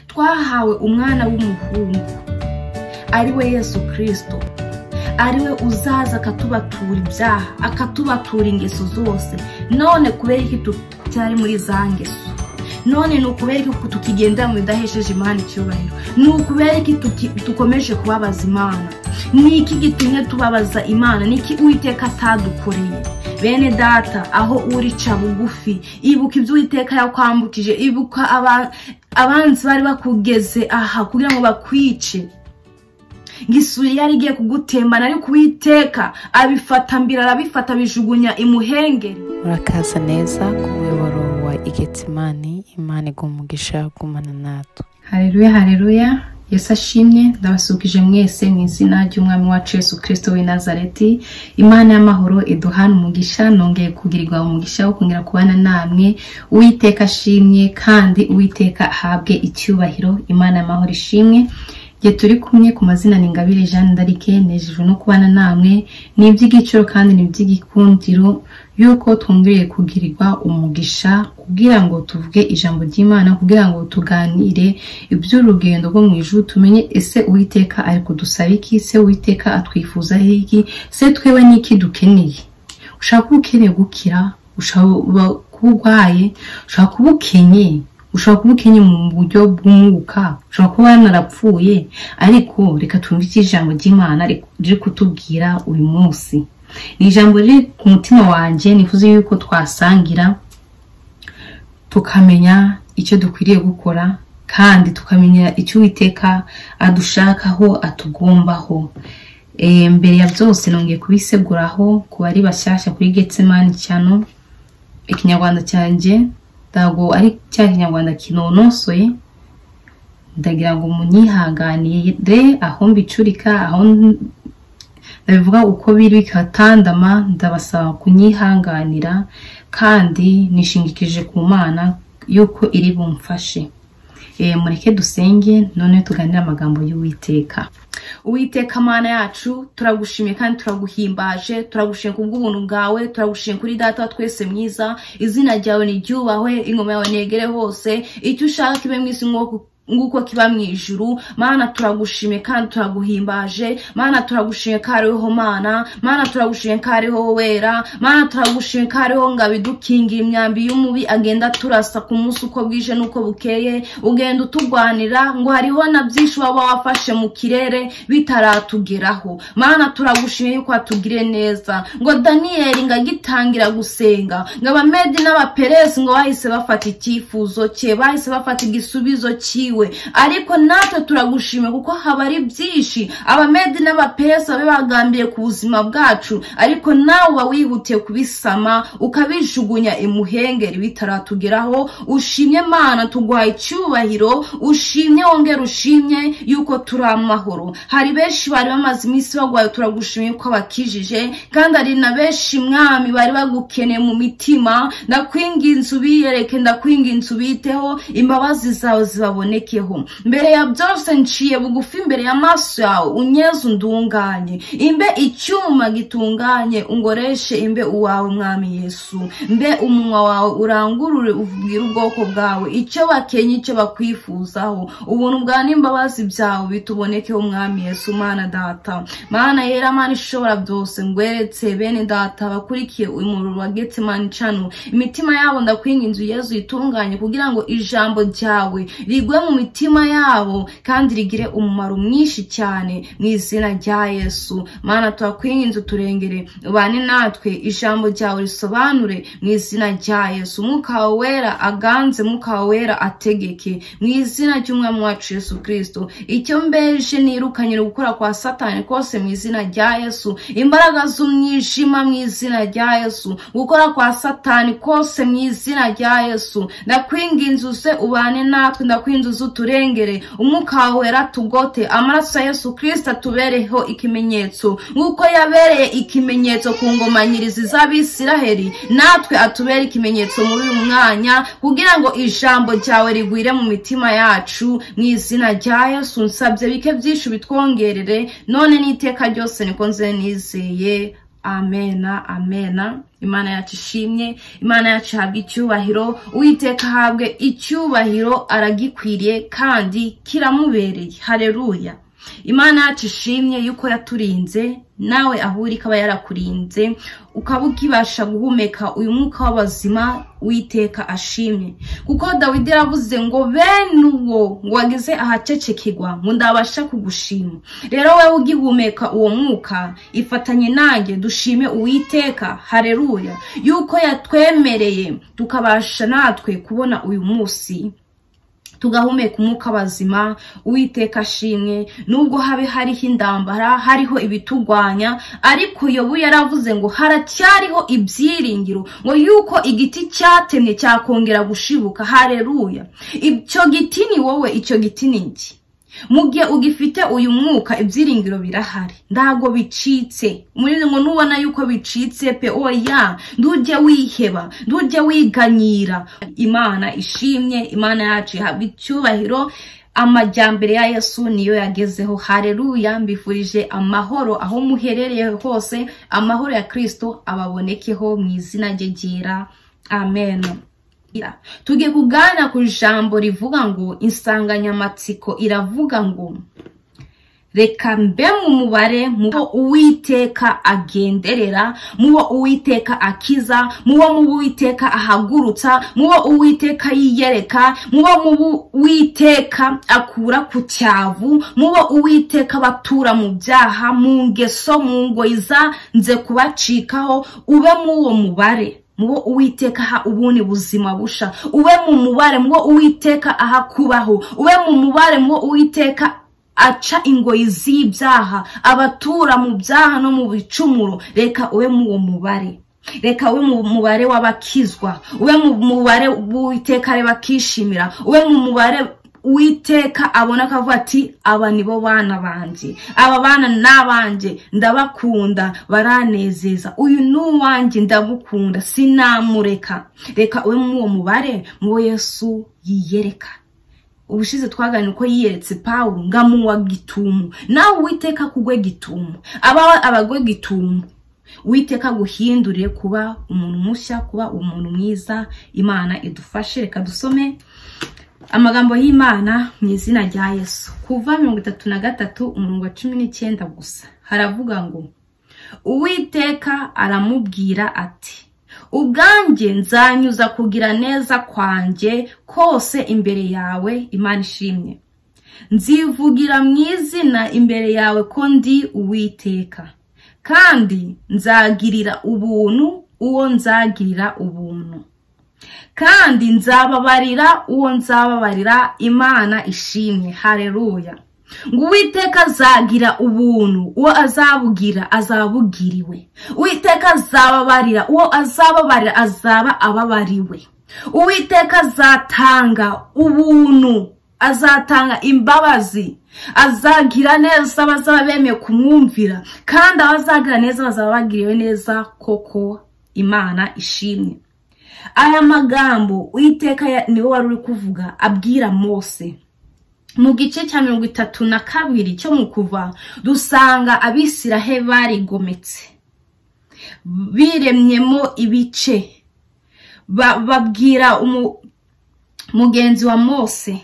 twahawe umwana w'umuhungu ariwe Yesu Kristo, ariwe uzaza akatubatura ibyaha, akatubatura ingeso zose. None kubera iki tutari muri za ngeso? None nukubera iki tukigenda mu bidahesheje Imana icyubahiro? Nukubera iki tukomeje kubabaza Imana? Niki gitumye tubabaza Imana? Niki Uwiteka atadukoreye? Bene data, aho uri ca bugufi, ibuka ibyo Uwiteka yakwambukije, ibuka abanzi bari bakugeze aha kugira ngo bakwice. Ngisuri yari igiye kugutembana, ariko Uwiteka abifata mbira, arabifata bijugunya imuhengeri. Urakaza neza ku muyoboro wa Igetsimani. Imana igumugisha gumana natwe. Haleluya, haleluya. Yesu ashimye. Ndabasukije mwese mu izina ry'Umwami wacu Yesu Kristo w'i Nazareti. Imana y'amahoro iduhana umugisha, nongeye kugirirwa umugisha wo kongera kubana namwe. Uwiteka ashimye kandi Uwiteka ahabwe icyubahiro. Imana y'amahoro ishimwe. Ye turi kumwe ku mazina ni Ingabire Jeanne d'Arc, nejejwe no kubana namwe. Ni iby'igiciro kandi ni iby'igikundiro yuko twongeye kugirirwa umugisha kugira ngo tuvuge ijambo ry'Imana, kugira ngo tuganire iby'urugendo rwo mu ijuru, tumenye ese Uwiteka ari kudusaba iki, se Uwiteka atwifuza iki, se twewe niki dukeneye. Ushaka kuba ukeneye gukira, ushaka kuba urwaye, ushaka kuba ukenye, ushaka kuba ukenye mu buryo bw'umwuka, ushaka kuba wanarapfuye, ariko reka twumve ijambo ry'Imana riri kutubwira uyu munsi. Ni ijambo riri ku mutima wanje, nifuza yuko twasangira tukamenya icyo dukwiriye gukora, kandi tukamenya icyo Uwiteka adushakaho, atugombaho. Mbere ya byose nongeye kubiseguraho ku bari bashyashya kuri Getsemani cyano. Ikinyarwanda cyanje dago ari cya Kinyarwanda kinonosoye, ndagira ngo munyihanganiye aho mbicurika, aho ndabivuga uko biri bikatandama, ndabasaba kunyihanganira kandi nishingikije ku Mana yuko iri bumfashe. Mureke dusenge none tuganira amagambo y'Uwiteka. Uwiteka Mana yacu, turagushimiye kandi turaguhimbaje, turagushimiye kubw'ubuntu bwawe, turagushimiye kuri Data wa twese mwiza. Izina ryawe niryubahwe, ingoma yawe negere hose, icyo ushaka kibe mu isi nguko kiba mu ijuru. Mana turagushimiye kandi turaguhimbaje. Mana turagushimiye kariho Mana, Mana turagushimiye kariho wera, Mana turagushimiye kariho ngabidukingira imyambi y'umubi agenda turasa ku munsi uko bwije nuko bukeye, ugenda utugwanira ngo hariho na byinshi waba wafashe mu kirere bitaratugeraho. Mana turagushimiye yuko atugire neza, ngo Daniel ngagitangira gusenga, ngo abamedi n'abaperesi ngo bahise bafata icyifuzo cye, bahise bafata igisubizo cyiwe. Ariko natwe turagushime kuko habari byinshi abamedi n'abaperesi bagambiye ku buzima bwacu, ariko nawe wihutiye kubisama ukabijugunya imuhengeri bitaratugeraho. Ushimye Mana, tugwaye icyubahiro, ushimye wongera ushimye yuko turi amahoro. Hari benshi bari bamaze iminsi bagwaye, turagushimiye ko bakijije, kandi ari na benshi Mwami bari bagukeneye mu mitima. Ndakwinginze ubiyereke, ndakwinginze ubiteho, imbabazi zawe zibaboneke. Mbere ya byose nciye bugufi imbere y'amaso yawe, unyeze undunganye, imbe icyuma gitunganye ungoreshe imbe uwawe Mwami Yesu. Mbe umunwa wawe urangurure ubwira ubwoko bwawe icyo bakenye, icyo bakwifuzaho. Ubuntu bwa n'imbabazi byawe bitubonekeho Mwami Yesu. Mana Data, Mana yera, Mana ishobora byose, ngweretse bene Data bakurikiye umuriro wa Getsemani cano, imitima yabo ndakwinginze Yesu itunganye, kugira ngo ijambo ryawe rigwe mu mitima yabo kandi rigire umumaro mwinshi cyane mu izina rya Yesu. Mana twakwinginze turengere, ubane natwe, ijambo ryawe risobanure mu izina rya Yesu. Mwuka wera aganze, Mwuka wera ategeke mu izina ry'Umwami wacu Yesu Kristo. Icyo mbeje nirukanye gukora kwa Satani kose mu izina rya Yesu, imbaraga z'umwijima mu izina rya Yesu, gukora kwa Satani kose mu izina rya Yesu. Ndakwinginze uze ubane natwe, ndakwinginze uturengere, umwuka wera tugote, amaraso ya Yesu Kristo tubereho ikimenyetso nguko yabereye ikimenyetso ku ngomanyirizi z'Abisiraheli, natwe atubere ikimenyetso muri uyu mwanya, kugira ngo ijambo ryawe rigwire mu mitima yacu mu izina rya Yesu. Nsabye bike byinshi bitwongerere none n'iteka ryose, niko nze nizeye, amena amena. Imana yacu ishimye, Imana yacu habwe icyubahiro, Uwiteka habwe icyubahiro, aragikwiriye kandi kiramubereye. Haleluya. Imana yacu ishimye yuko yaturinze, nawe ahuri ikaba yarakurinze ukaba ukibasha guhumeka uyu mwuka w'abazima. Uwiteka ashimye, kuko Dawidi yaravuze ngo bene uwo ngo wageze ahacecekegwa ngo ndabasha kugushima. Rero wewe ugihumeka uwo mwuka, ifatanye nanjye dushime Uwiteka. Haleluya, yuko yatwemereye tukabasha natwe kubona uyu munsi tugahumeka umwuka bazima. Uwiteka ashimwe. Nubwo habe hariho indambara, hariho ibitugwanya, ariko Yobu yaravuze ngo haracyariho ibyiringiro, ngo yuko igiti cyatemye cyakongera gushibuka. Haleluya. Icyo giti ni wowe, icyo giti ni iki? Mugihe ugifite uyu mwuka, ibyiringiro birahari, ndago bicitse. Muri ngo nubona yuko bicitse pe, oya, nduje wiheba, nduje wiganyira. Imana ishimye, Imana yacu habwe icyubahiro. Amajyambere ya Yesu niyo yagezeho. Haleluya. Mbifurije amahoro aho muherereye hose, amahoro ya Kristo ababonekeho mu izina rye ryera. Amen. Tugiye kuganira ku ijambo rivuga ngo, insanganyamatsiko iravuga ngo reka mbe mu mubare mubo Uwiteka agenderera, mubo Uwiteka akiza, mubo Uwiteka ahagurutsa, mubo Uwiteka yiyereka, mubo Uwiteka akura ku cyavu, mubo Uwiteka batura mu byaha, mu ngeso, mu ngoyiza nze kubacikaho. Ube mu uwo mubare mubo Uwiteka aha ubuni buzima busha. Ube mu mubare mubo Uwiteka aha kubaho. Ube mu mubare mubo Uwiteka aca ingoyi z'ibyaha, abatura mu byaha no mu bicumuro. Reka ube mu uwo mubare, reka ube mu mubare w'abakizwa, ube mu mubare Uwiteka areba akishimira, ube mu mubare Uwiteka abona akavuga ati aba nibo bana banje, aba bana nabanje, ndabakunda, baranezeza, uyu nuwanje ndamukunda, sinamureka. Reka ube mu uwo mubare mubo Yesu yiyereka. Ubushize twagana uko yiyeretse Paulo ngamuwa gitumu, nawe Uwiteka kugwe gitumu, abagwe gitumu. Uwiteka guhindurire kuba umuntu mushya, kuba umuntu mwiza. Imana idufashe. Reka dusome amagambo y'Imana mu izina rya Yesu. Kuva 33:19 gusa haravuga ngo, Uwiteka aramubwira ati, ubwanjye nzanyuza kugira neza kwanjye kose imbere yawe. Imana ishimye. Nzivugira mu izina imbere yawe ko ndi Uwiteka, kandi nzagirira ubuntu uwo nzagirira ubuntu, kandi nzababarira uwo nzababarira. Imana ishimwe. Haleluya. Ngo Uwiteka azagira ubuntu uwo azabugira azabugiriwe. Uwiteka azababarira uwo azababarira azaba ababariwe. Uwiteka azatanga ubuntu, azatanga imbabazi, azagira neza abazaba bemeye kumwumvira, kandi abazagira neza bazaba bagiriwe neza koko. Imana ishimwe. Aya magambo Uwiteka niwe wari uri kuvuga abwira Mose. Mu gice cya 32 cyo mu Kuva dusanga Abisiraheli barigometse, biremyemo ibice. Babwira mugenzi wa Mose,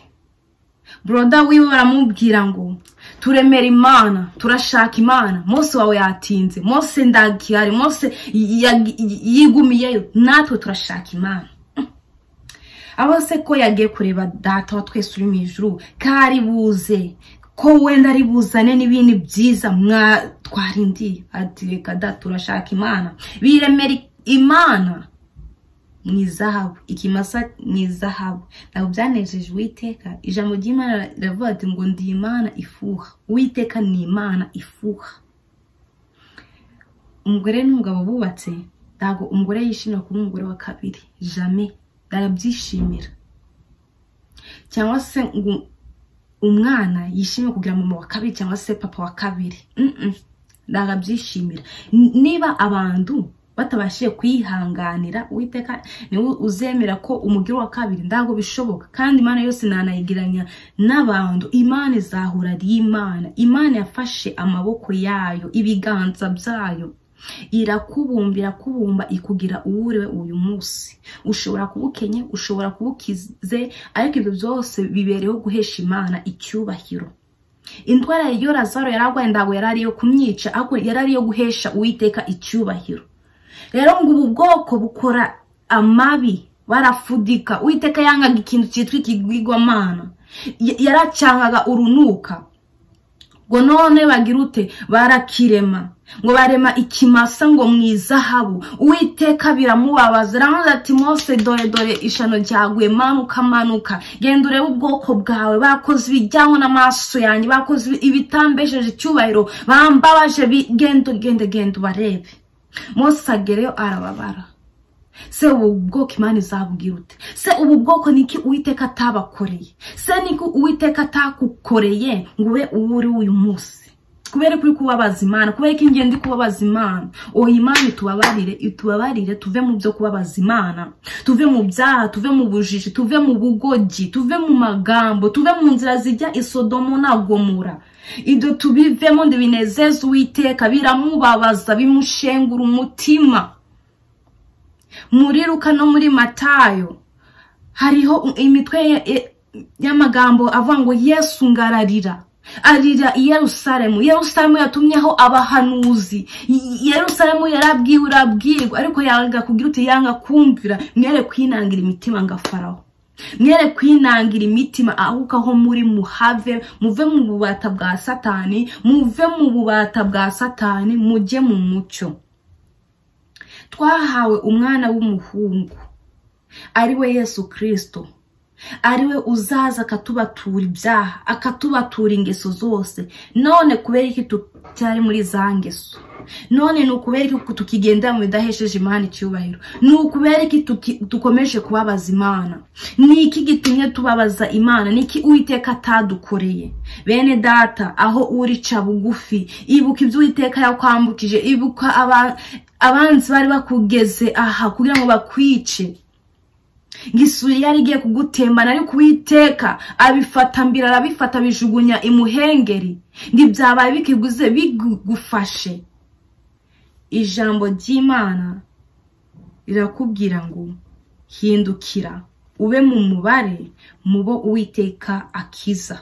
broda wiwe, baramubwira ngo turemera Imana, turashaka Imana. Mose wawe yatinze, Mose ndagihari, Mose yigumiyeyo, natwe turashaka Imana. Abose ko yagiye kureba data wa twese uri mu ijuru, kari buze ko wenda ari buzane n'ibindi byiza twarindi. Ati reka data turashaka Imana. Biremera Imana mu izahabu, ikimasa mu izahabu. Ntabwo byanejeje Uwiteka. Ijambo ry'Imana riravuga ati ngo ndi Imana ifuha. Uwiteka ni Imana ifuha. Umugore n'umugabo bubatse, ntabwo umugore yishimira kuba umugore wa kabiri, jamais. Darabyishimira. Cyangwa se ngo umwana yishimira kugira mama wa kabiri cyangwa se papa wa kabiri. Darabyishimira. Niba abantu batabashiye kwihanganira, Uwiteka niwe uzemera ko umugiro wa kabiri. Ndago bishoboka. Kandi Imana yose nanayigiranya n'abantu. Imana izahura ari Imana. Imana yafashe amaboko yayo, ibiganza byayo, kubumba ikugira uwuriwe uyu munsi. Ushobora kubukenye, ushobora kubukize, ariko ibyo byose bibereho guhesha Imana icyubahiro. Indwara yo Lazaro yaragwaye ndago yarariyo kumyica, ahubwo yarariyo guhesha Uwiteka icyubahiro. Rero ngo ubu bwoko bukora amabi, barafudika. Uwiteka yangaga ikintu cyitwa ikigwigwamana, yaracyangaga urunuka. Ngo none bagirute barakirema, ngo barema ikimasa ngo mwizahabu. Uwiteka biramubabaza, aramuza ati Mose, dore ishano ryaguye, manuka genda urebe ubwoko bwawe, bakoze ibijyanye n'amaso yanjye, bakoze ibitambesheje icyubahiro, bambabaje, genda barebe. Mose agereyo arababara. Se ubu bwoko Imana izabubwira ute? Se ubu bwoko niki Uwiteka atabakoreye? Se niki Uwiteka atakukoreye ngo ube uri uyu munsi? Kubera kuri kubabaza Imana, kubera ko ingende kubabaza Imana. Imana itubabarire tuve mu byo kubabaza Imana, tuve mu byaha, tuve mu bujiji, tuve mu bugogi, tuve mu magambo, tuve mu nzira zijya i Sodomu na Gomora. Ibyo tubivemo ndibinezeza Uwiteka, biramubabaza, bimushengura umutima. Muri Luka no muri Matayo hariho imitwe y'amagambo avuga ngo Yesu ngararira, arira i Yerusalemu. Yerusalemu yatumyeho abahanuzi, Yerusalemu yarabwirwa, ariko yanga kugira uti yanga kumvira. Mwere kwinangira imitima nga Farawo, mwere kwinangira imitima, ahubwo aho muri muve mu bubata bwa Satani, mujye mu mucyo. Twahawe umwana w'umuhungu, ariwe Yesu Kristo, ariwe uzaza akatubatura ibyaha, akatubatura ingeso zose. None kubera iki tutari muri za ngeso? None nukubera iki tukigenda mu bidahesheje Imana icyubahiro? Nukubera iki dukomeje kubabaza Imana? Niki gitumye tubabaza Imana? Niki Uwiteka atadukoreye? Bene data, aho urica bugufi, ibuka ibyo Uwiteka yakwambukije, ibuka abanzi bari bakugeze aha kugira ngo bakwice. Ngisuri yari igiye kugutembana, ariko Uwiteka arabifata bijugunya imuhengeri. Ngibyabaye bikiguze bigufashe. Ijambo ry'Imana rirakubwira ngo hindukira ube mu mubare mubo Uwiteka akiza,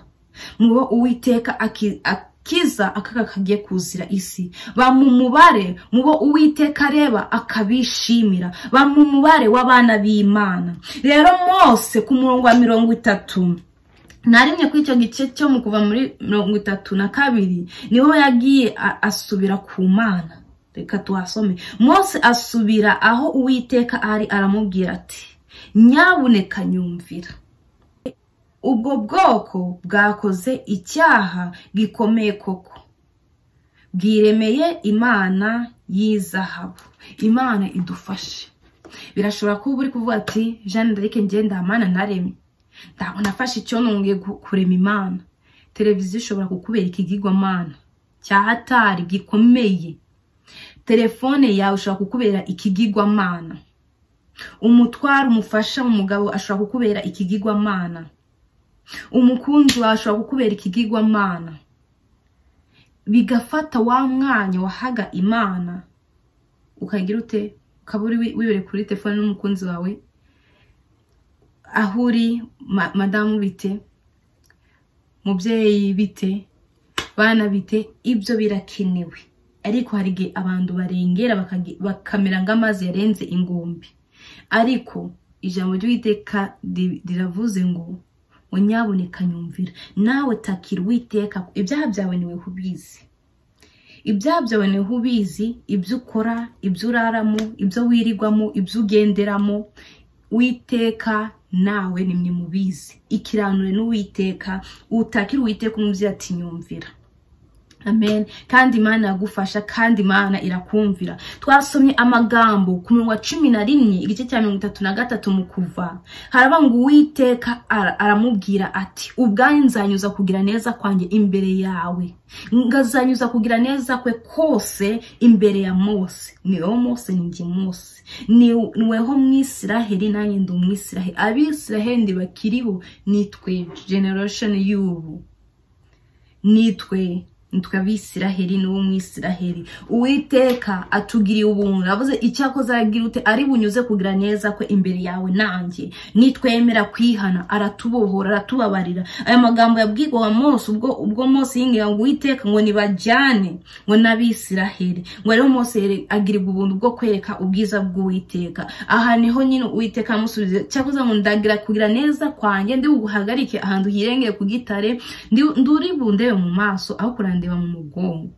mubo Uwiteka akiza akaga kagiye kuzira isi. Ba mu mubare mubo Uwiteka areba akabishimira, ba mu mubare w'abana b'Imana. Rero Mose ku murongo wa 30 narimye kuri icyo gice cyo mu kuva muri 32 niho yagiye asubira ku Mana. Reka tuhasome. Mose asubira aho Uwiteka ari, aramubwira ati nyabuneka nyumvira. Ubwo bwoko bwakoze icyaha gikomeye koko, bwiremeye imana y'izahabu. Imana idufashe. Birashobora kuba uri kuvuga ati Jeanne d'Arc ngenda Imana naremye, ndabona nafashe icyo nongeye kurema Imana. Televiziyo ishobora kukubera ikigirwamana cyahatari gikomeye. Telefone yawe ushobora kukubera ikigirwamana. Umutwaro umufasha umugabo ashobora kukubera ikigirwamana. Umukunzi wawe ashobora kukubera ikigirwamana. Bigafata wa mwanya wahaga Imana ukagira ute, ukaburi wibere kuri telefone n'umukunzi wawe, ahuri madamu bite, mubyeyi bite, bana bite. Ibyo birakenewe, ariko harige abantu barengera bakamera ng'amazi yarenze ingombe. Ariko ijambo ry'Uwiteka riravuze ngo nyabuneka nyumvira. Nawe takira Uwiteka, ibyaha byawe niwe ubizi, ibyaha byawe niwe ubizi, ibyo ukora, ibyo uraramo, ibyo wirigwamo, ibyo ugenderamo. Uwiteka nawe nimwe mubizi. Ikiranure n'Uwiteka, utakira Uwiteka umubwira ati nyumvira. Amen. Kandi Imana yagufasha, kandi Imana irakumvira. Twasomye amagambo ku murongo wa 11 igice cya 33 mu kuva. Haraba ngo Uwiteka aramubwira ati ubwanyu nzanyuza kugira neza kwanjye imbere yawe, ngazanyuza kugira neza kwe kose imbere ya Mose. Niwe Mose ninjye Mose, niweho mwisiraheli nanjye ndi umwisiraheli. Abisiraheli bakiriho nitwe generation y'ubu, nitwe nitwe Abisiraheli n'uwo Mwisiraheli. Uwiteka atugiriye ubuntu, avuze icyakoze aragira ute ari bunyuze kugira neza kwe imbere yawe nanjye. Nitwemera kwihana aratubohora, aratubabarira. Aya magambo yabwirwa wa Mose ubwo Mose yingira ngo Uwiteka ngo nibajyane ngo n'Abisiraheli, ngo rero Mose agirirwa ubuntu bwo kwereka ubwiza bw'Uwiteka. Aha niho nyine Uwiteka amusubiza, cyakoze ngo ndagira kugira neza kwanjye ndi buhagarike ahantu hirengeye ku gitare, nduri bundebe mu maso aho kurandeba mu mugongo.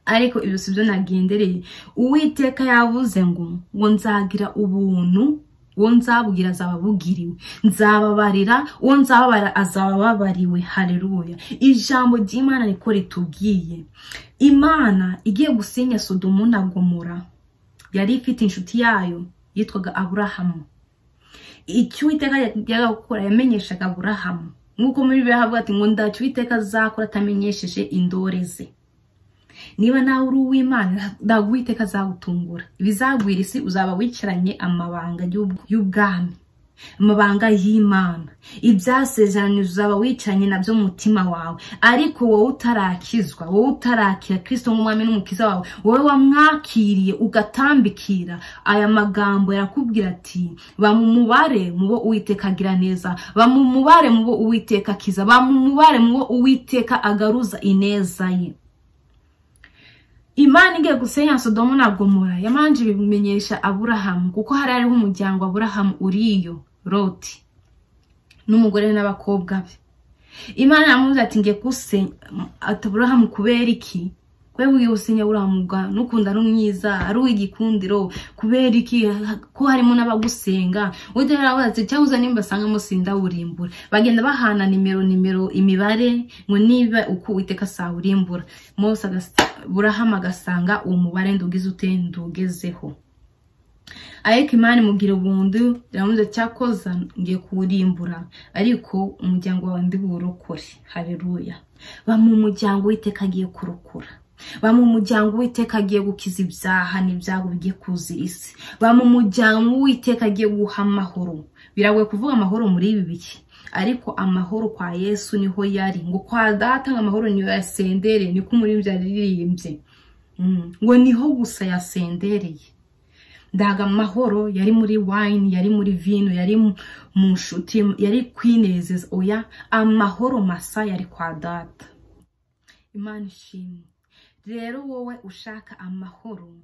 Ariko ibyo sibyo nagendereye. Uwiteka yavuze ngo nzagira ubuntu, uwo nzabugira azababugiriwe, nzababarira uwo nzababara azababariwe. Haleluya. Ijambo ry'Imana niko ritubwiye. Imana igiye gusenya Sodomu na Gomora yari ifite inshuti yayo yitwaga Aburahamu. Icyo Uwiteka yajyaga gukora yamenyeshaga Aburahamu, nk'uko muri Bibiliya havuga ati ngo ndacyo Uwiteka azakora atamenyesheje indore ze. Niba nawe uri uw'Imana, ndago Uwiteka azagutungura. Ibizagwira isi uzaba wicaranye amabanga y'ubwami, amabanga y'Imana. Ibyasezeranye uzaba wicaranye nabyo mu mutima wawe. Ariko wowe utarakizwa, wowe utarakira Kristo nk'umwami n'umukiza wawe, wowe wamwakiriye ugatambikira, aya magambo yarakubwira ati bamumubare mubo Uwiteka agira neza, bamumubare mubo Uwiteka akiza, bamumubare mubo Uwiteka agaruza ineza ye. Imana igiye gusenya Sodomu na Gomora yamanje bimenyesha Aburahamu, kuko hari hariho umuryango wa Aburahamu uriyo, Loti n'umugore n'abakobwa be. Imana yamuze ati ngiye gusenya Aburahamu kubera iki? Kwe bugiye gusenya Aburahamu n'ukunda n'umwiza ari w'igikundiro kubera iki? Ko harimo n'abagusenga. Uwiteka arabaza cyabuza nimba sanga musinda urimbura. Bagenda bahana nimero imibare ngo niba uko Uwiteka sawurimbura. Mose Aburahamu agasanga uwo mubare ndugize ute ndugezeho. Ariko Imana imugira ubuntu iramuze cyakoza ngiye kuwurimbura, ariko umuryango wawe ndi burokore. Haleluya. Bamu umuryango Uwiteka agiye kurokora. Bamu umuryango Uwiteka agiye gukiza ibyaha n'ibyago bigiye kuzira isi. Bamu umuryango Uwiteka agiye guha amahoro. Biragoye kuvuga amahoro muri ibi biki, ariko amahoro kwa Yesu niho yari. Ngo kwa Data amahoro niyo yasendere, niko muri byaririmbye. Ngo niho gusa yasendereye. Ndaga amahoro yari muri wine, yari muri vino, yari mu nshuti, yari kwinezeza. Oya, amahoro masa yari kwa Data. Imana ishimwe. Rero wowe ushaka amahoro,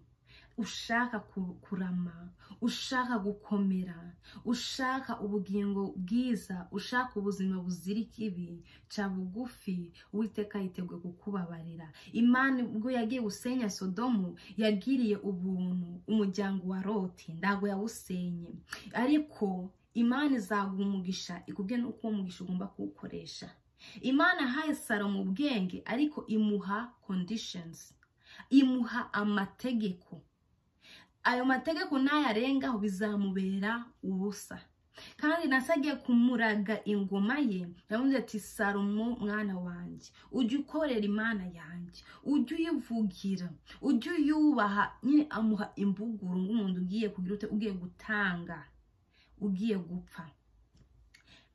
ushaka kurama, ushaka gukomera, ushaka ubugingo bwiza, ushaka ubuzima buzira ikibi, ca bugufi Uwiteka yiteguye kukubabarira. Imana ubwo yagiye gusenya Sodomu yagiriye ubuntu umuryango wa Loti, ndago yawusenye. Ariko Imana izaguha umugisha, ikubwiye nuko uwo mugisha ugomba kuwukoresha. Imana haye Salomo ubwenge, ariko imuha conditions, imuha amategeko. Ayo mategeko nayarengaho bizamubera ubusa. Kandi nasagiye kumuraga ingoma ye, yavuze ati Salomo mwana wanjye, ujye ukorera Imana yanjye, ujye uyivugira, ujye uyubaha. Nyine amuha imbuguru ng'umuntu ugiye kugira ute, ugiye gutanga, ugiye gupfa.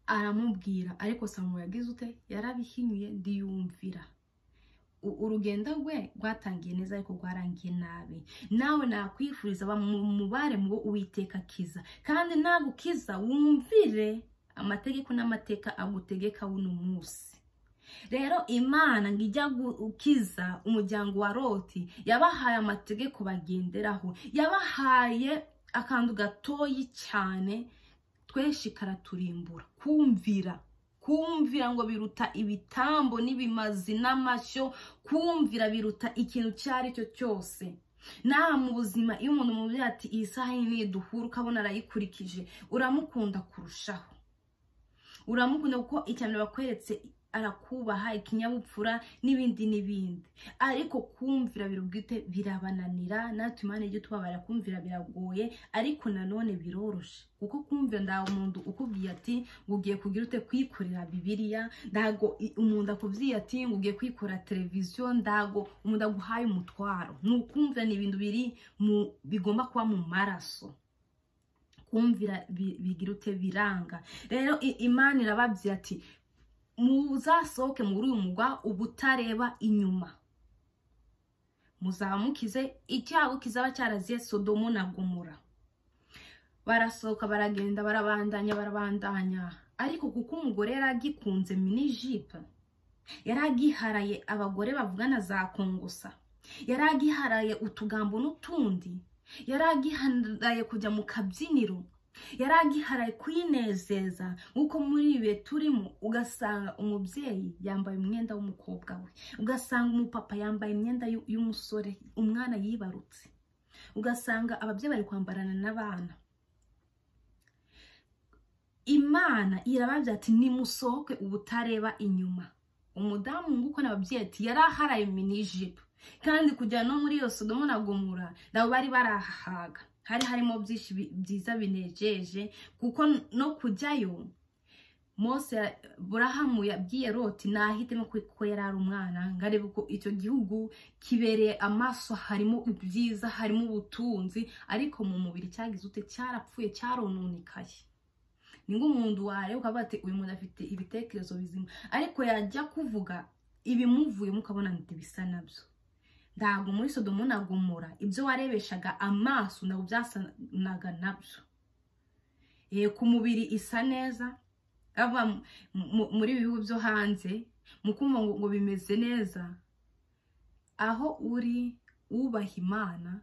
Aramubwira, ariko Salomo yagize ute, yarabihinyuye ndiyumvira. Urugendo rwe rwatangiye neza ariko rwarangiye nabi. Nawe nakwifuriza bamubare mubo Uwiteka akiza, kandi nagukiza wumvire amategeko n'amateka agutegeka buno munsi. Rero Imana ngijya gukiza umuryango wa Loti yabahaye amategeko bagenderaho, yabahaye akantu gatoyi cyane tweshi karaturimbura. Kumvira ngo biruta ibitambo n'ibimazi n'amashyo. Kumvira biruta ikintu cyari cyo cyose. Naha mu buzima iyo umuntu mubiri ati iyi saha ni duhura ukabona arayikurikije, uramukunda kurushaho. Uramukunda kuko icyane bakweretse arakubaha, ikinyabupfura n'ibindi. Ariko kumvira birubwite birabananira. Natwe Imana ijye tubabara, kumvira biragoye, ariko nanone biroroshe. Kuko kumvira ndaho umuntu ukubwiye ati ngugiye kugira ute kwikorera Bibiliya, ndago umuntu akubwiye ati ngugiye kwikora televiziyo, ndago umuntu aguhaye umutwaro. Nukumvira ni ibintu biri bigomba kuba mu maraso. Kumvira bigira ute biranga. Rero Imana irababwiye ati muzasohoke muri uyu mugwa ubutareba inyuma, muzamukize icyago kizaba cyaraziye Sodomo na Gomora. Barasohoka baragenda barabandanya, ariko kuko umugore yaragikunze minijipe, yaragiharaye abagore bavugana za kongosa, yaragiharaye utugambo n'utundi, yaragiharaye kujya mu kabyiniro, yaragiharaye kwinezeza. Nkuko muri ibe turimo ugasanga umubyeyi yambaye umwenda w'umukobwa we, ugasanga umupapa yambaye imyenda y'umusore, umwana yibarutse, ugasanga ababyeyi bari kwambarana n'abana. Imana irababye ati nimusohoke ubutareba inyuma. Umudamu nguko nababyeyi ati yaraharaye minijipe, kandi kujya no muri iyo Sodomo na Gomora nabo bari barahahaga, hari harimo byinshi byiza binejeje. Kuko no kujyayo Mose Burahamu yabwiye Loti nahitemo kuko yarari umwana ngarebe ko icyo gihugu kibereye amaso, harimo ibyiza, harimo ubutunzi, ariko mu mubiri cyagize ute, cyarapfuye, cyarononekaye. Ningo umuntu ware ukaba ati uyu muntu afite ibitekerezo bizima, ariko yajya kuvuga ibimuvuye mukabona nti bisa nabyo. Ndago muri Sodomo na Gomora ibyo warebeshaga amaso nabo byasanaga nabyo. Ku mubiri isa neza, ava muri bihugu byo hanze mukumva ngo bimeze neza, aho uri ubaha Imana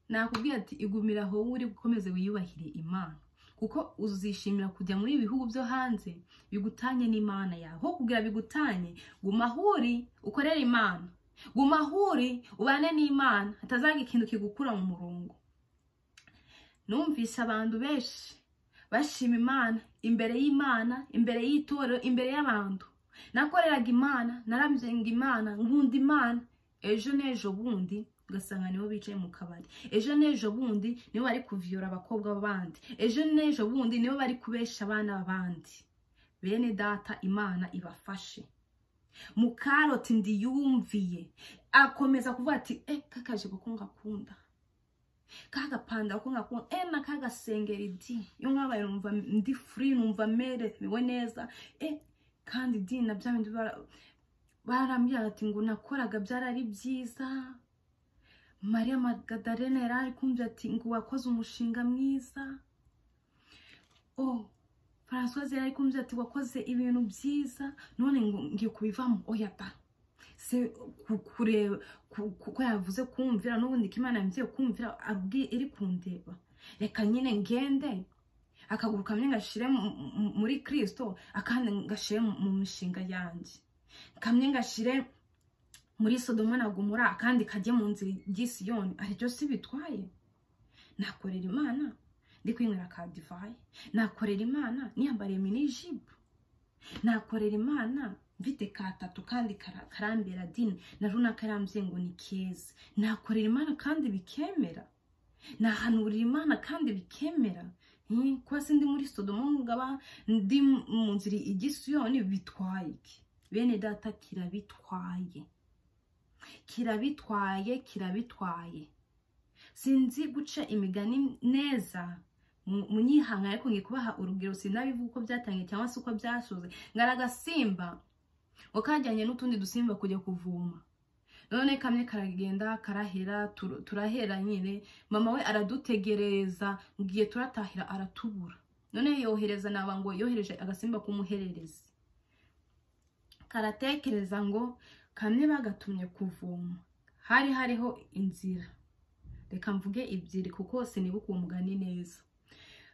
nakubwiye ati igumira aho uri gukomeze wiyubahire Imana, kuko uzishimira kujya muri bihugu byo hanze bigutanye n'Imana yawe. Ho kugira bigutanye, guma huri ukorera Imana, guma huri ubane n'Imana, hatazaga ikintu kigukura mu murongo. Numvise abantu benshi bashima Imana imbere y'Imana, imbere y'itorero, imbere y'abantu. Nakoreraga Imana, narabyenga Imana, nkunda Imana, ejo nejo bundi ugasanga nibo bicaye mu kabari, ejo nejo bundi nibo bari kuviyora abakobwa b'abandi, ejo nejo bundi nibo bari kubesha abana b'abandi. Bene data, Imana ibafashe. Mukaroti ndiyumviye akomeza kuvuga ati kakaje kuko ngakunda, kagapanda kuko ngakunda, na kagasengeri di yo nkabaye numva ndi free, numva merewe neza, kandi di na byabindi barambya ati ngo nakoraga byarari byiza. Maria Magdalena yari kumva ati ngo wakoze umushinga mwiza. Françoise yari kumva ati wakoze ibintu byiza, none ngo ngiye kubivamo. Oya ta se kureba kuko yavuze kumvira, n'ubundi Imana yambiye kumvira abwi iri kundeba, reka nyine ngende akaguruka mye ngashire muri Kristo, akandi ngashire mu mishinga yanjye, kamye ngashire muri Sodomo na Gomora, akandi kajye mu nzira y'Isiyoni. Ari byo si bitwaye. Nakorera Imana ndi kwinywera ka divayi, nakorera Imana niyambariye minijibu, nakorera Imana mfite katatu kandi karambera dini na runaka yarambye ngo ni keza. Nakorera Imana kandi bikemera, nahanurira Imana kandi bikemera. Kwa sindi muri Sodomo ngaba ndi mu nzira y'Isiyoni, bitwaye iki? Bene data, kirabitwaye, kirabitwaye. Sinzi guca imigani neza munyihanga, ariko ngiye kubaha urugero, sinabivuga uko byatangiye cyangwa se uko byashoze. Ngaragasimba wakajyanye n'utundi dusimba kujya kuvuma, none kamwe karagenda karahera, turahera nyine. Mama we aradutegereza, ngiye turatahira aratubura, none yohereza naba ngo yohereje agasimba kumuherereza. Karatekereza ngo kamwe bagatumye kuvuma, hariho inzira, reka mvuge ebyiri kuko sinibuka uwo mugani neza.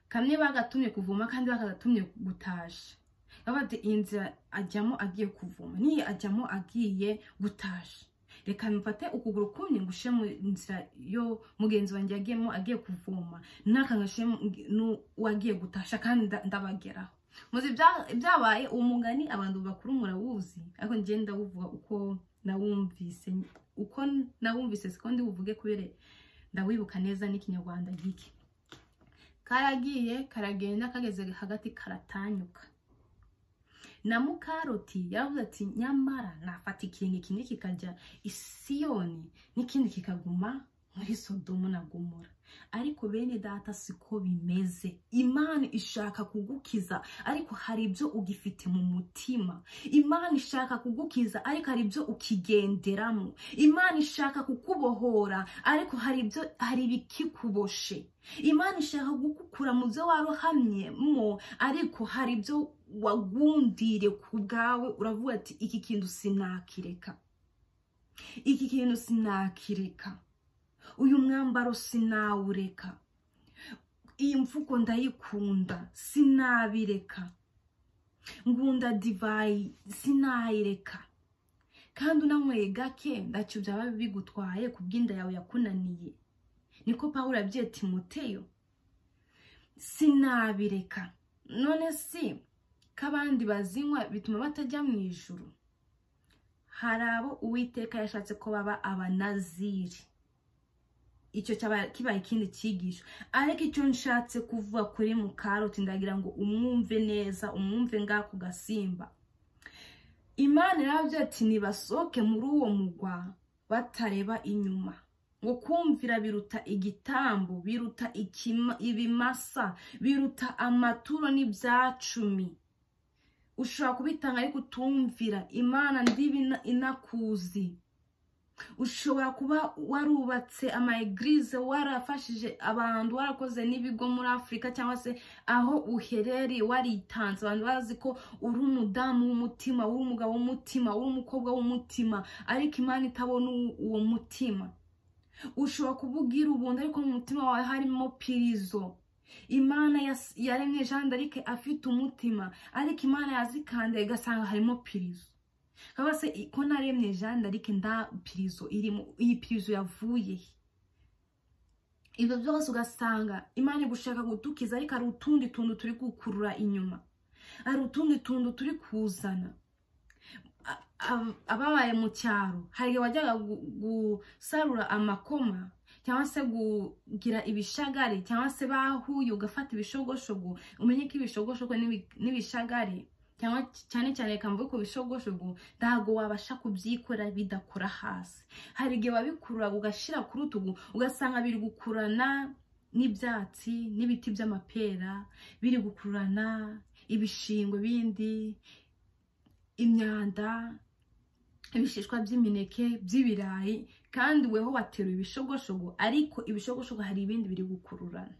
Kamwe bagatumye kuvuma kandi bagatumye gutasha. Babati inzira ajyamo agiye kuvuma, ni ajyamo agiye gutasha, reka mfate ukuguru kumwe ngushe mu nzira yo mugenzi wanjye agiyemo agiye kuvuma, nakangashe wagiye gutasha kandi ndabageraho. Muzi byabaye umugani abantu bakuru murawuzi, ariko ngenda uvuga uko nawumvise siko ndi buvuge kubere ndawibuka neza n'ikinyarwanda giki. Karagiye karagenda, kageze hagati karatanyuka. Na Mukaroti yavuze ati nyamara nafata ikirenge kimwe kikajya Isiyoni, n'ikindi kikaguma muri Sodomu na Gomora. Ariko bene data siko bimeze. Imana ishaka kugukiza ariko hari ibyo ugifite mu mutima. Imana ishaka kugukiza ariko hari ibyo ukigenderamo. Imana ishaka kukubohora ariko hari ibikikuboshe. Imana ishaka gukukura mu byo warohamyemo ariko hari ibyo wagundire ku bwawe, uravuga ati iki kintu sinakireka. Iki kintu sinakireka. Uyu mwambaro sinawureka. Iyi mvugo ndayikunda sinabireka. Ngunda divayi sinayireka. Kandi unanyweye gake ndacyo byaba bigutwaye kubw'inda yawe yakunaniye. Niko Pawulo yabwiye Timoteyo. Sinabireka. None si kabandi bazinywa bituma batajya mu ijuru. Hari abo Uwiteka yashatse ko baba abanaziri. Icyo kibaye ikindi cyigisho. Ariko icyo nshatse kuvuga kuri Mukaroti ndagira ngo umwumve neza, umwumve ngako gasimba. Imana yarabye ati nibasoke muri uwo mugwa batareba inyuma. Ngo kumvira biruta igitambo, biruta ibimasa, biruta amaturo n'ibyacumi. Ushobora kubitanga ariko utumvira. Imana ndibi inakuzi. Ushobora kuba warubatse ama-eglise, warafashije abantu, warakoze n'ibigo muri Afrika cyangwa se aho uherereye waritanze. Abantu bazi ko uri umudamu w'umutima, uri umugabo w'umutima, uri umukobwa w'umutima, ariko Imana itabona uwo mutima. Ushobora kubugira ubundi ariko mu mutima wawe harimo pirizo. Imana yaremye Jean d'Arc afite umutima, ariko Imana yazikanda igasanga harimo pirizo. Kaba se ko naremye Jean d'Arc nda pirizo irimo, iyi pirizo yavuye. Ibyo byose ugasanga Imana gushaka gutukiza ariko ari utundi tuntu turi gukurura inyuma. Ari utundi tuntu turi kuzana. Ababaye mu cyaro hari wajyaga gusarura amakoma cyangwa se kugira ibishagari cyangwa se bahuye ugafata ibishogoshogo. Umenye ko ibishogoshogo n'ibishagari cyangwa cyane kamvuye ku bishogoshogo ndago wabasha kubyikora bidakora hasi. Hari igihe babikurura ugashira ku rutugu ugasanga biri gukurana n'ibyatsi n'ibiti by'amapera, biri gukurana ibishingwe bindi, imyanda, ibishishwa by'imineke, by'ibirayi, kandi weho wateruye ibishogoshogo ariko ibishogoshogo hari ibindi biri gukururana.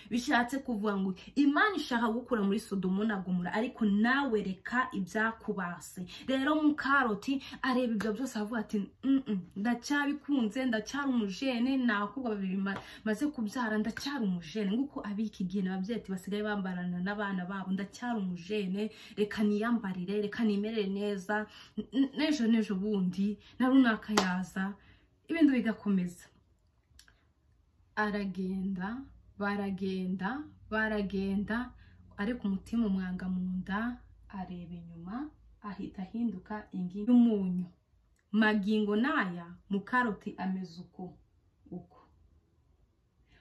Bishatse kuvuga ngo Imana ishaka gukura muri Sodomu na Gomora ariko nawe reka ibyakubase. Rero Mukaroti areba ibyo byose avuga ati ndacyabikunze, ndacyari umujene, nakubwa babiri maze kubyara ndacyari umujene. Nguko abiki gihe ababyeyi basigaye bambarana n'abana babo, ndacyari umujene, reka niyambarire, reka nimerere neza, nejo bundi na runaka yaza, ibintu bigakomeza. Baragenda ariko umutima umwanga mu nda, areba inyuma ahita ahinduka ingi y'umunyu. Magingo naya Mukaroti ameze uko.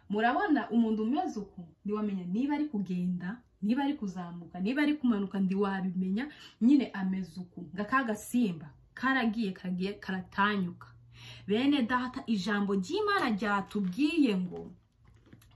Murabona umuntu umeze uko ndiwamenya niba ari kugenda, niba ari kuzamuka, niba ari kumanuka ndiwabimenya. Nyine ameze uko ngakagasimba karagiye karatanyuka. Bene data, ijambo ry'Imana ryatubwiye ngo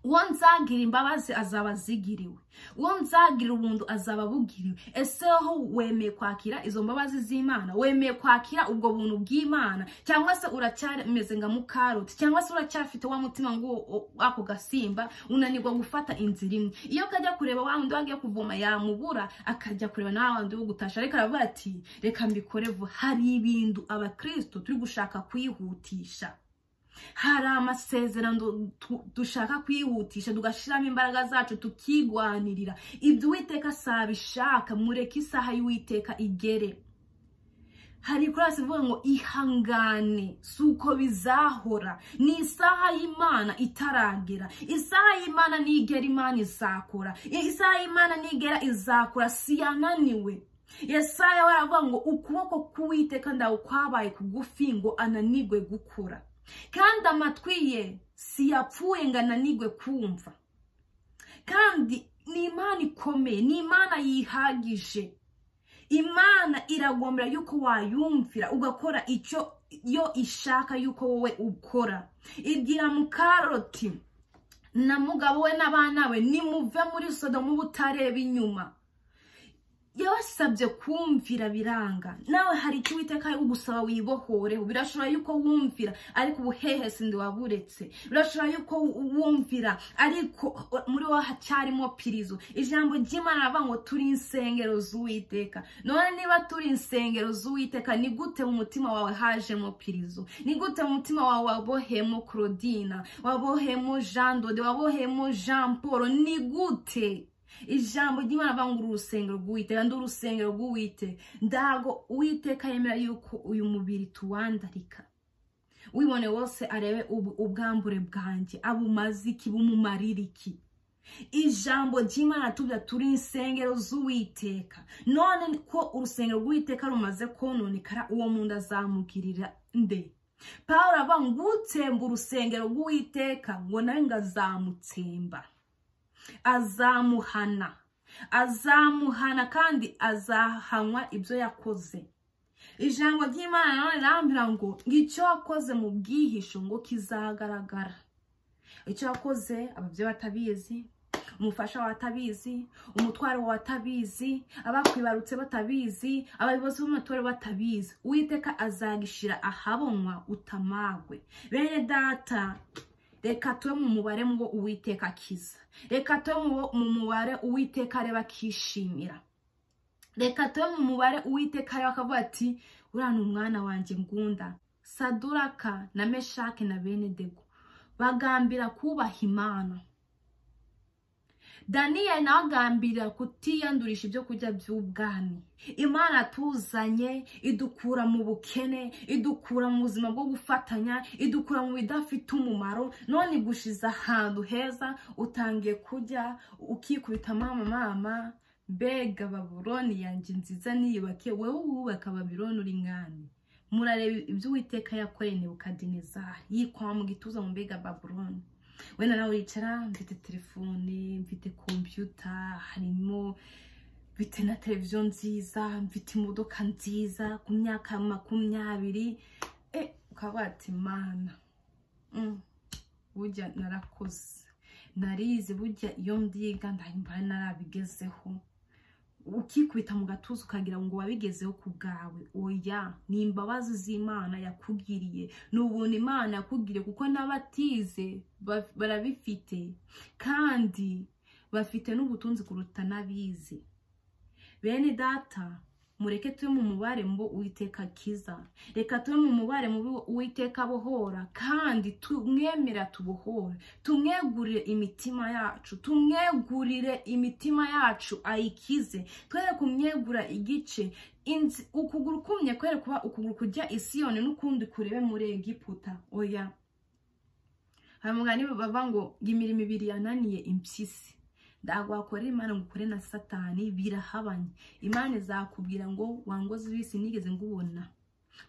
uwo nzagira imbabazi azaba azigiriwe, uwo nzagira ubuntu azaba bugiriwe. Ese ho wemeye kwakira izo mbabazi z'Imana? Wemeye kwakira ubwo buntu bw'Imana? Cyangwa se uracyameze nga Mukaroti? Cyangwa se uracyafite wa mutima ngo ako gasimba unanirwa gufata inzira imwe? Iyo kajya kureba wa wundi wagiye kuvoma yamubura, akajya kureba na wundi wo gutasha, ariko aravuga ati reka mbikore vuba. Hari ibintu abakristo turi gushaka kwihutisha. Hari amasezerano dushaka kwihutisha, tugashiramo imbaraga zacu tukigwanirira. Ibyo Uwiteka sabishaka, mureke isaha y'Uwiteka igere. Hari kurasi vuga ngo ihangane, suko bizahora. Ni isaha y'Imana itaragera. Isaha y'Imana nigera Imana izakora. Isaha y'Imana nigera izakora, siyananiwe. Yesaya waravuga ngo ukuboko k'Uwiteka ndawo kwabaye kugufi ngo ananigwe gukura. Kandi amatwi ye siyapfuye ngo ananigwe kumva. Kandi ni Imana ikomeye, ni Imana yihagije. Imana iragombera yuko wayumvira ugakora icyo yo ishaka yuko wowe ukora. Ibwira mu Karoti na mugabo we n'abana we nimuve muri Sodomu butareba inyuma. Yabasabye kumvira biranga. Nawe hari icyo Uwiteka ari gusaba wibohoreho. Birashobora yuko wumvira ariko ubuhehe sindi waburetse. Birashobora yuko wumvira ariko muri wo hacyarimo pirizo. Ijambo ry'Imana avuga ngo turi insengero z'Uwiteka. None niba turi insengero z'Uwiteka, ni gute mu mutima wawe hajemo pirizo? Ni gute mu mutima wawe wabohemo Claudina, wabohemo Jean Dode, wabohemo Jean Paul? Ni gute? Ijambo ry'Imana avuga ngo urusengero rw'Uwiteka, ndi urusengero rw'Uwiteka. Ndago Uwiteka yemera yuko uyu mubiri tuwandarika. Wibone wose arebe ubwambure bwanjye, abumaze iki, bumumarira iki. Ijambo ry'Imana tubya turi insengero z'Uwiteka. None ko urusengero rw'Uwiteka rumaze kononekara, uwo muntu azamugirira nde? Pawulo avuga ngo utsemba urusengero rw'Uwiteka ngo nawe ngazamutsemba. Azamuhana kandi azahanwa ibyo yakoze. Ijambo ry'Imana none rambira ngo icyo wakoze mu bwihisho ngo kizagaragara. Icyo wakoze ababyeyi batabizi, umufasha watabizi, umutwaro watabizi, abakwibarutse batabizi, abayobozi b'amatora batabizi, Uwiteka azagishira ahabonwa utamagwe. Bene data, reka tuwe mu mubare mu Uwiteka akiza. Reka tuwe mu mubare Uwiteka areba kishimira. Reka tuwe mu mubare Uwiteka areba akavuga ati urana umwana wanjye ngunda. Saduraka na Meshake na Benedego bagambira kubaha Imana. Daniel nawe agambira kutiyandurisha ibyo kurya by'ubwami. Imana tuzanye idukura mu bukene, idukura mu buzima bwo gufatanya, idukura mu bidafite umumaro, none igushiza ahantu heza, utangiye kujya ukikubita mama, mbega Babuloni yanjye nziza niyubake, wewe wubaka Babuloni uri mwami. Murareba ibyo Uwiteka yakoreye Nebukadinezari, yikwa mu gituza mu mbega Babuloni. Wenda nawe wicara, mfite telefone, mfite computer, harimo mfite na televiziyo nziza, mfite imodoka nziza ku myaka 20, ukaba ati Mana, burya narakoze, narize, burya iyo ndiga ndahimba narabigezeho. Ukikubita mu gatuza ukagira ngo wabigezeho ku bwawe. Oya, ni imbabazi z'Imana yakugiriye, n'ubuntu Imana yakugiriye, kuko n'abatize barabifite kandi bafite n'ubutunzi kuruta n'abize. Bene data, mureke tuwe mu mubare mu Uwiteka akiza. Reka tuwe mu mubare mu Uwiteka abohora, kandi tumwemera tubohora. Tumwegurire imitima yacu ayikize. Twere kumwegura igice. Ukuguru kumye kwere kuba ukuguru kujya i Siyoni n'ukundi kurebe muri Egiputa. Oya. Hamugani bava ngo imirimo ibiri yananiye impyisi. Ndago akorera Imana ngukore na Satani birahabanye. Imana izakubwira ngo wangoze ibisi nigeze ngubona.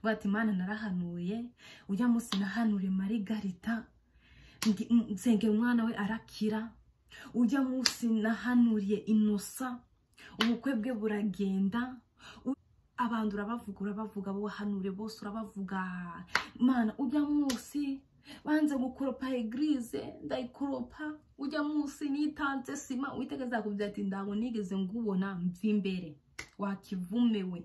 Bati Imana narahanuye, ujya musi nahanure Marigarita, nsenge umwana we arakira. Ujya musi nahanuriye Inosa, ubukwe bwe buragenda. Abantu urabavuga bo hanure bose urabavuga. Mana ujya musi banze gukoropa eglise, ndayikoropa. Ujya musi nitanze sima, Uwiteka azakubwira ati ndago nigeze ngubona mvimbere. Wakivumewe,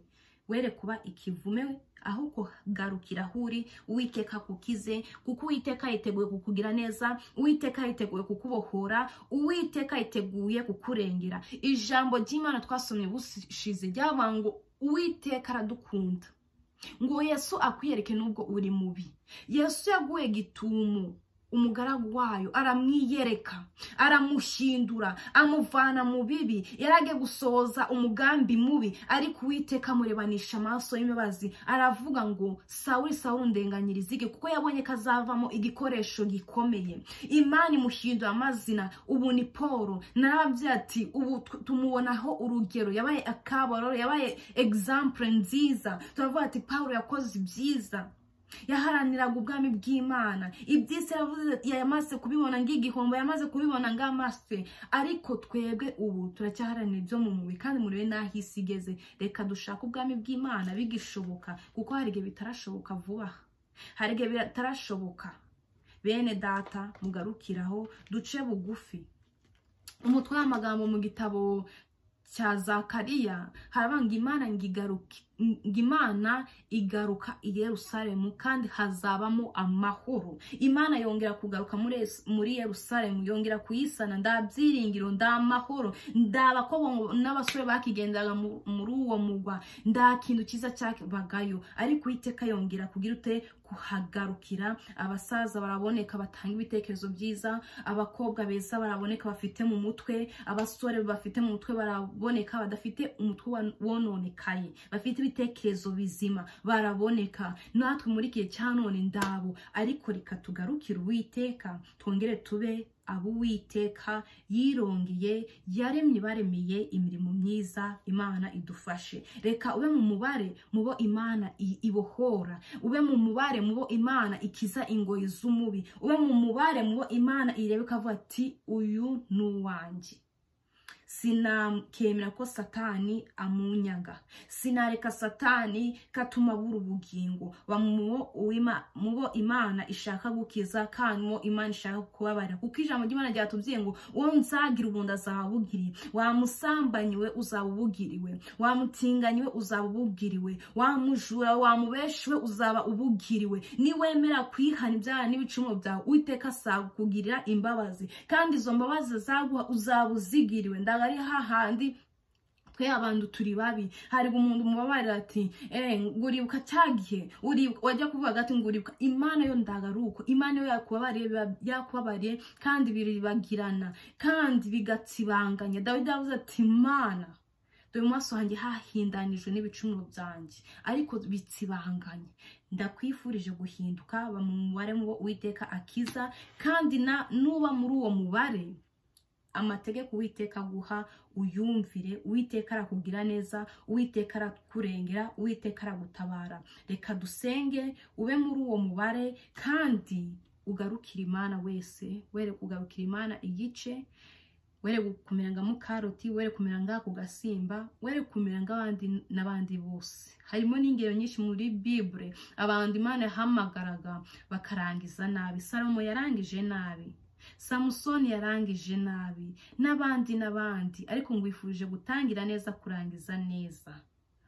were kuba ikivumewe, ahubwo garukira huri. Uwiteka kukize, kuko Uwiteka yiteguye kukugira neza, Uwiteka yiteguye kukubohora, Uwiteka yiteguye kukurengera. Ijambo ry'Imana twasomye bushize ryavuga ngo Uwiteka aradukunda, ngo Yesu akwiyereke nubwo uri mubi. Yesu yaguye gitumo umugaragu wayo, aramwiyereka, aramushindura, amuvana mu bibi. Yarage gusoza umugambi mubi, ariko Uwiteka murebanisha amaso y'imbabazi, aravuga ngo Sawuli ndenganyiriza iki, kuko yabonye kazavamo igikoresho gikomeye. Imana imuhindura amazina, ubu ni Paul. Narababye ati ubu tumubonaho urugero, yabaye akabarore, yabaye example nziza. Turavuga ati Paul yakoze ibyiza, yaharaniraga ubwami bw'Imana. Ibyise yamaze kubibona ng'igihombo, yamaze kubibona ng'amaswe. Ariko twebwe ubu turacyaharanira ibyo mu mubiri, kandi murebe naho isi igeze. Reka dushaka ubwami bw'Imana bigishoboka, kuko hari igihe bitarashoboka vuba. hari igihe bitarashoboka. Bene data mugarukiraho duce bugufi. Umutwe w'amagambo mu gitabo cya Zakariya harabanga Imana igaruka i Yerusalemu kandi hazabamo amahoro. Imana yongera kugaruka muri Yerusalemu, yongera kuyisana. Ndabyiringiro ndamahoro, ndabako n'abasore bakigendaga muri uwo mugwa, nda kintu kiza cyakibagayo. Ariko Uwiteka yongera kugira ute kuhagarukira. Abasaza baraboneka batanga ibitekerezo byiza, abakobwa beza baraboneka bafite mu mutwe, abasore bafite mu mutwe baraboneka badafite umutwe wononekaye, bafite ibitekerezo bizima baraboneka. Natwe muri gihe cya none ndabo. Ariko reka tugarukire Uwiteka, twongere tube abo Uwiteka yirongeye yaremye baremeye imirimo myiza. Imana idufashe. Reka ube mu mubare mubo Imana ibohora, ube mu mubare mubo Imana ikiza ingoyi z'umubi, ube mu mubare mubo Imana irebe kavuga ati uyu nuwanje. Sinakemera ko Satani amunyaga, sinareka Satani katuma buru ubugingo. Mubo Imana ishaka gukiza kandi mubo Imana ishaka kubabarira. Kuko ijambo ry'Imana ryatubwiye ngo uwo nzagira ubundi azabugiriwe, wamusambanywe uzabubugiriwe, wamutinganywe uzabubugiriwe, wamujura wamubeshiwe uzaba ubugiriwe. Niwemera kwihana ibyaha n'ibicumuro byawe, Uwiteka azakugirira imbabazi, kandi izo mbabazi zaguha uzabuzigiriwe. Ndagari hahandi twe abantu turi babi. Hari umuntu mubabarira ati nguribuka cyagihe wajya kuvuga ati nguribuka. Imana yo ndagaruko, Imana yo yakubabariye kandi biribagirana kandi bigatsibanganya. Dawidi yavuze ati Imana dore mu maso hanjye hahindanijwe n'ibicumuro byanjye ariko bitsibanganye. Ndakwifurije guhinduka ba mu mubare mubo Uwiteka akiza, kandi nuba muri uwo mubare amategeko Uwiteka guha uyumvire. Uwiteka arakugira neza, Uwiteka arakurengera, Uwiteka aragutabara. Reka dusenge ube muri uwo mubare kandi ugarukira Imana wese. Were kugarukira Imana igice, were kumera nga mukaroti, were kumera nga ku gasimba, were kumera nga abandi n'abandi bose. Harimo n'ingero nyinshi muri Bible abandi Imana yahamagaraga bakarangiza nabi. Salomo yarangije nabi, Samusoni yarangije nabi, n'abandi. Ariko ngwifurije gutangira neza kurangiza neza.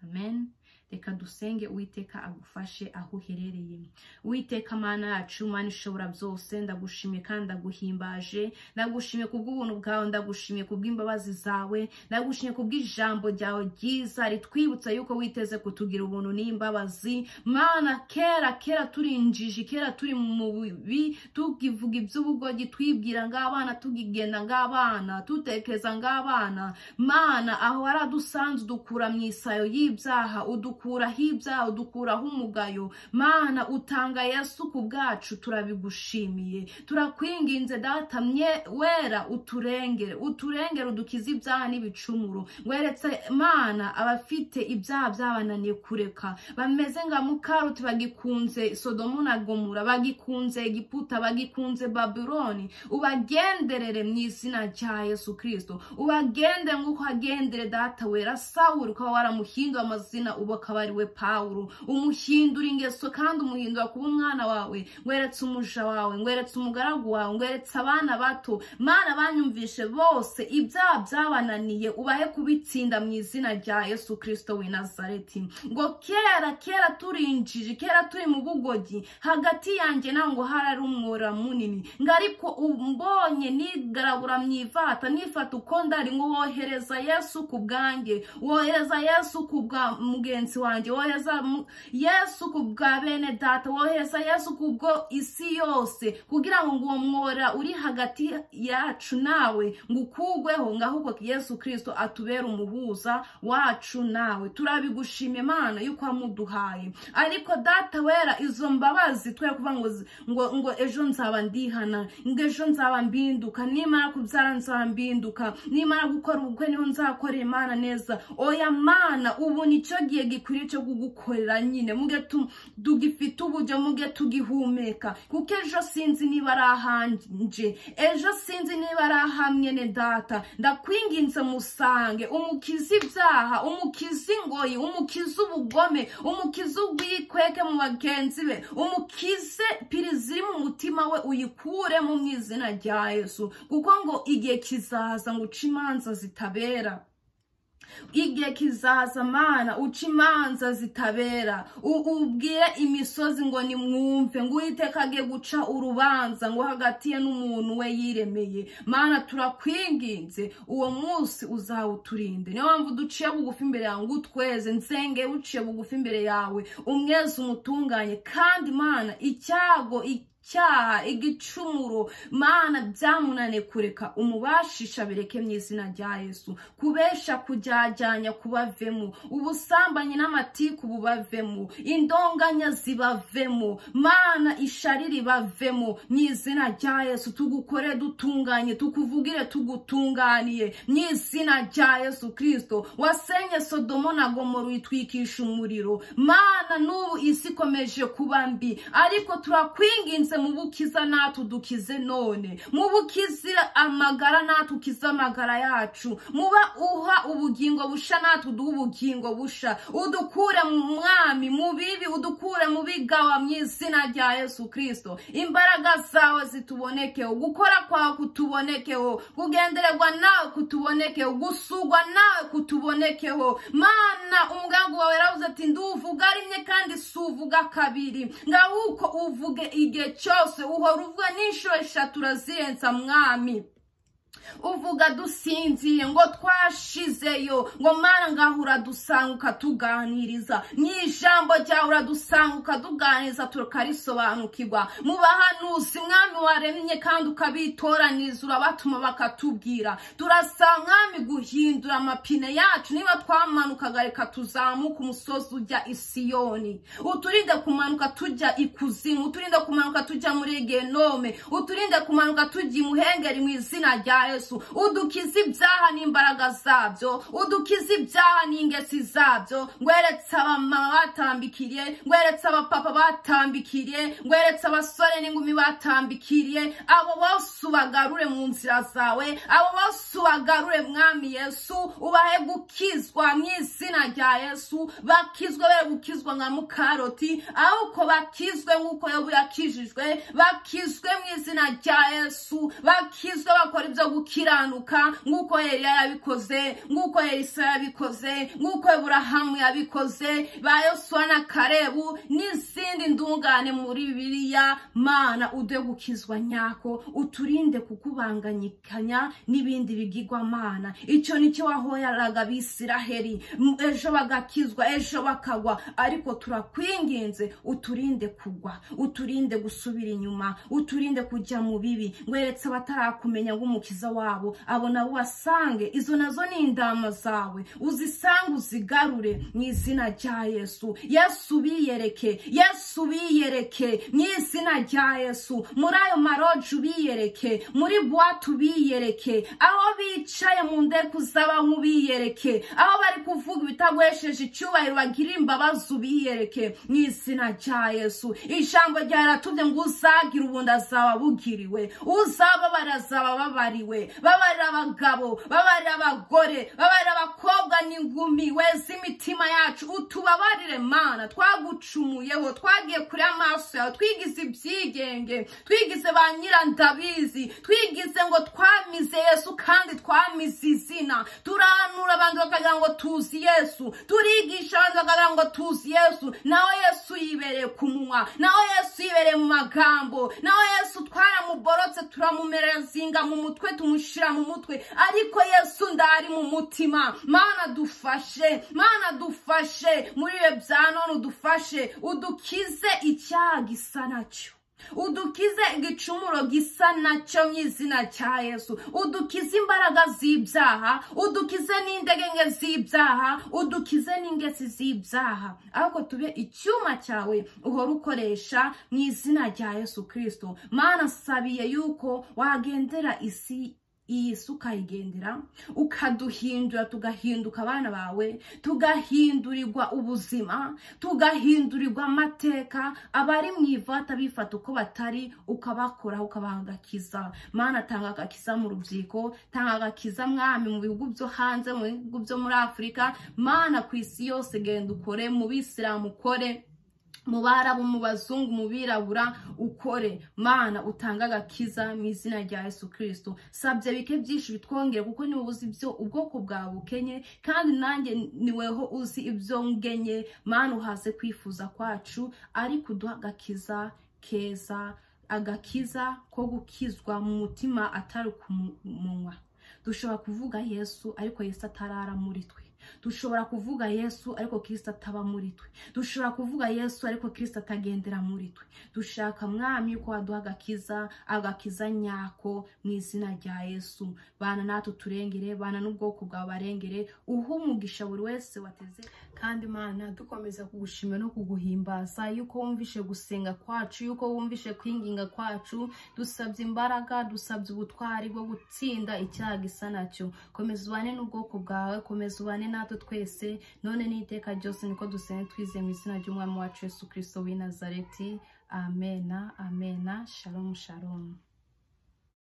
Amen. Reka dusenge Uwiteka agufashe aho uherereye. Uwiteka Mana yacu, Mana ishobora byose, ndagushimiye kandi ndaguhimbaje. Ndagushimiye kubw'ubuntu bwawe, ndagushimiye kubw'imbabazi zawe, ndagushimiye kubw'ijambo ryawe ryiza ritwibutsa yuko witeze kutugira ubuntu n'imbabazi. Mana kera turinjije, kera turi mu bibi, tukivuga iby'ubugogi, twibwira ng'abana, tugigenda ng'abana, tutekereza ng'abana. Mana aho waradusanze udukura mu isayo y'ibyaha, udukuraho ibyaha, udukuraho umugayo. Mana utanga Yesu ku bwacu, turabigushimiye. Turakwinginze Data wera uturengere udukize ibyaha n'ibicumuro. Weretse Mana abafite ibyaha byabananiye kureka, bameze nga mukaroti bagikunze Sodomu na Gomora, bagikunze Egiputa, bagikunze Babyloni. Ubagenderere mu izina rya Yesu Kristo. Ubagende nk'uko agendere Data wera Sawuli, ukaba waramuhindura amazina ubakabariwe Pawulo. Umuhindura ingeso kandi umuhindura kuba umwana wawe. Ngweretse umuja wawe, ngweretse umugaragu wawe, ngweretse abana bato. Mana banyumvishe bose ibyaha byabananiye, ubahe kubitsinda mu izina rya Yesu Kristo w'i Nazareti. Ngo kera turinjije, kera turi mu bugogi, hagati yanjye nawe ngo harari umwora munini. Ngariko umbonye nigaragura mwivata, nifata uko ndari, ngo wohereza Yesu ku bwanjye, wohereza Yesu ku bwa mugenzi wanjye, wohereza Yesu ku bwa bene Data, wohereza Yesu ku bwo isi yose, kugira ngo uwo mwora uri hagati yacu nawe ngo ukugweho, ngahubwo Yesu Kristo atubera umuhuza wacu nawe. Turabigushimye Mana yuko wamuduhaye. Ariko Data wera izo mbabazi twe kuva ngo ejo nzaba ndihana, ngo ejo nzaba mbinduka, nimara kubyara nzaba mbinduka, nimara gukora ubukwe niho nzakora Imana neza. Oya Mana, ubu nicyo gihe gikwiriye cyo kugukorera nyine muge tugifite uburyo muge tugihumeka kuko ejo sinzi niba ari ahanje ejo sinzi niba ari ahamwe ne data ndakwinginze musange umukiza ibyaha umukiza ingoyi umukiza ubugome umukiza ubwikweke mu bagenzi be umukize piriziri mu mutima we uyikure mu izina rya Yesu kuko ngo igihe kizaza ngo uca imanza zitabera igihe kizaza mana uca imanza zitabera ubwire imisozi ngo nimwumve ngo Uwiteka agiye guca urubanza ngo hagati ye n'umuntu we yiremeye mana turakwinginze uwo munsi uzawuturinde niyo mpamvu duciye bugufi imbere yawe ngo utweze nsenge uciye bugufi imbere yawe umweze umutunganye kandi mana icyago cyaha igicumuro mana byamunane kureka umubashisha bireke mu izina rya Yesu kubesha kujyajyanya kubavemo ubusambanyi n'amatiku bubavemo indonganya zibavemo mana ishariri bavemo mu izina rya Yesu tugukore dutunganye tukuvugire tugutunganiye mu izina rya Yesu Kristo wasenye Sodomo na Gomora uyitwikisha umuriro mana n'ubu isi ikomeje kuba mbi ariko turakwinginze mu bukiza natu dukize none mu bukizira amagara natu kiza amagara yacu muba uha ubugingo busha natu duha ubugingo busha udukure mu mwami mu bibi udukure mu bigawa mu izina rya Yesu Kristo imbaraga zawe zitubonekeho gukora kwawe kutubonekeho kugendererwa nawe kutubonekeho gusugwa nawe kutubonekeho mana umugambi wawe ravuze ati nduvuga rimwe kandi suvuga kabiri ngahuko uvuge igihe cyose uhora uvuga n'inshuro 3 urazirenza mwami uvuga dusinziye ngo twashizeyo ngo mana ngahura dusanguka tuganiriza n'ijambo ryawe uradusanguka tuganiriza tukarisobanukirwa mu bahanuzi mwami waremye kandi ukabitoraniza urabatuma bakatubwira turasaba mwami guhindura amapine yacu niba twamanukaga reka tuzamuka umusozi ujya i Siyoni uturinde kumanuka tujya ikuzimu uturinde kumanuka tujya muri Genome uturinde kumanuka tujya imuhengeri mu izina rya Yesu udukize ibyaha n'imbaraga zabyo udukize ibyaha n'ingesi zabyo ngweretse abamama batambikiriye ngweretse abapapa batambikiriye ngweretse abasore n'ingumi batambikiriye abo bose ubagarure mu nzira zawe abo bose ubagarure mwami Yesu ubahe gukizwa mu izina rya Yesu bakizwe bere gukizwa nka Mukaroti ahubwo bakizwe nk'uko Yobu yakijijwe bakizwe mu izina rya Yesu bakizwe bakora ibyo gukiranuka nk'uko Eliya yabikoze nk'uko Elisa yabikoze nk'uko Aburahamu yabikoze ba Yosuwa na Kalebu n'izindi ndungane muri Bibiliya mana ude gukizwa nyako uturinde kukubanganyikanya n'ibindi bigirwa mana icyo nicyo wahoyaraga Abisiraheli ejo bagakizwa ejo bakagwa ariko turakwinginze uturinde kugwa uturinde gusubira inyuma uturinde kujya mu bibi ngweretse batarakumenya ng'umukiza wabo abo nabo basange izo nazo ni indama zawe uzisange uzigarure mu izina rya Yesu Yesu biyereke mu izina rya Yesu muri ayo maroje biyereke muri bwatu biyereke aho bicaye mu ndeko zaba nk'ubiyereke aho bari kuvuga ibitagwesheje icyubahiro bagira imbabazi biyereke mu izina rya Yesu ijambo ryaratubye ngo uzagira ubundi azaba bugiriwe uzaba barazaba babariwe babarira abagabo babarira abagore babarira abakobwa n'ingumi weze imitima yacu utubabarire mana twagucumuyeho twagiye kuri amaso yawe twigize ibyigenge twigize ba nyirandabizi twigize ngo twamize Yesu kandi twamize izina turanura abantu bakagira ngo tuzi Yesu turigisha abantu bakagira ngo tuzi Yesu nawe Yesu yibereye ku munwa nawe Yesu yibereye mu magambo nawe Yesu twaramuborotse turamumerezinga mu mutwe tumushira mu mutwe ariko Yesu ndari mu mutima mana dufashe muri ibi bya none udufashe udukize icyaha gisa nacyo udukize igicumuro gisa nacyo mu izina cya Yesu udukize imbaraga z'ibyaha udukize n'indegenge z'ibyaha udukize n'ingesi z'ibyaha ahubwo tube icyuma cyawe uhora ukoresha mu izina rya Yesu Kristo mana sabiye yuko wagendera isi iyi si ukayigendera, ukaduhindura tugahinduka abana bawe, tugahindurirwa ubuzima, tugahindurirwa amateka, abari mu ivata bifata uko batari ukabakoraho ukabaha agakiza. Mana tanga agakiza mu rubyiruko, tanga agakiza mwami mu bihugu byo hanze, mu bihugu byo muri Afurika, Mana ku isi yose genda ukore, mu Bisilamu ukore, mu Barabu, mu Bazungu, mu Birabura ukore. Mana utanga agakiza mu izina rya Yesu Kristo. Sabye bike byinshi bitwongere kuko ni ubuzi byo ubwoko bwawe bukenye, kandi nanjye niweho uzi ibyo ngenye. Mana uhaze kwifuza kwacu, ariko uduha agakiza keza, agakiza ko gukizwa mu mutima atari ku munwa. Dushobora kuvuga Yesu ariko Yesu atarara muri twe. Dushobora kuvuga Yesu ariko Kristo ataba muri twe. Dushobora kuvuga Yesu ariko Kristo atagendera muri twe. Dushaka mwami yuko waduha agakiza nyako mu izina rya Yesu. Bana natwe turengere, bana n'ubwoko bwawe barengere, umugisha buri wese wateze. Kandi Mana dukomeza kugushima no kuguhimbaza yuko wumvishe gusenga kwacu, yuko wumvishe kwinginga kwacu. Dusabye imbaraga, dusabye ubutwari bwo gutsinda icyaha gisa nacyo. Komeza ubane n'ubwoko bwawe, komeza ubane natwe twese none n'iteka ryose. Niko dusenga twizeye mu izina ry'umwami wacu Yesu Kristo w'i Nazareti. Amena, amena. Shalom, shalom.